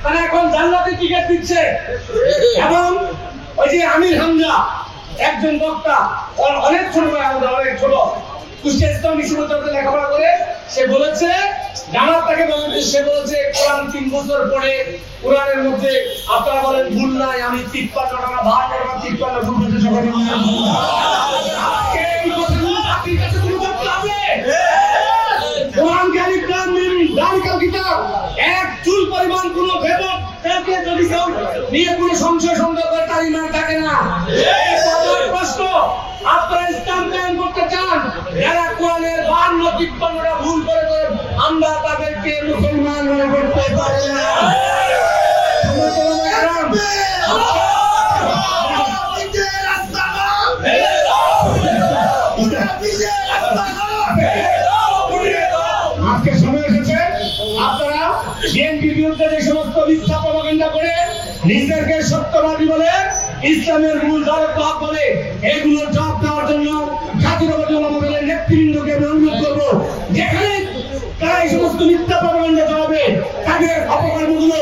তারা এখন জান্নাতের টিকিট দিচ্ছে। এবং ওই যে আমির হামজা একজন বক্তা, অনেক ছোট ভাই, আমাদের অনেক ছোট, কুষ্টিয়া ইসলামী বিশ্ববিদ্যালয়ে লেখাপড়া করে, সে বলেছে, জামাত তাকে বলেছে, সে বলেছে কোরআন 3 বছর পরে কোরআনের মধ্যে আপনারা বলেন ভুল নাই, আমি 53 টাকা 52 টাকা 53 ভুল বলতে সকালে এই কথাগুলো আপনার কাছে কোনো বক্তা আছে? কোরআন কালিম দালিকাল কিতাব, এক চুল পরিমাণ কোনো ভেদক তাকে যদি কেউ নিয়ে কোনো সংশয় সন্দেহ করে তার ঈমান থাকে না। প্রশ্ন, আপনারা ইসলাম কায়েম করতে চান, যারা কোরআনের 52-53টা ভুল করে আমরা তাদেরকে মুসলমান মনে করতে পারি না। আজকে সময় এসেছে আপনারা বিএনপির বিরুদ্ধে যে সমস্ত মিথ্যা প্রপাগান্ডা করে নিজেদেরকে সত্যবাদী বলে, ইসলামের মূল ধারক বাহক বলে, এগুলোর জবাব দেওয়ার জন্য জাতীয়তাবাদী ওলামা দলের নেতৃবৃন্দকে আমি অনুরোধ করবো, যেখানে তারা এই সমস্ত মিথ্যা প্রপাগান্ডা জবাবে তাদের অপকর্মগুলো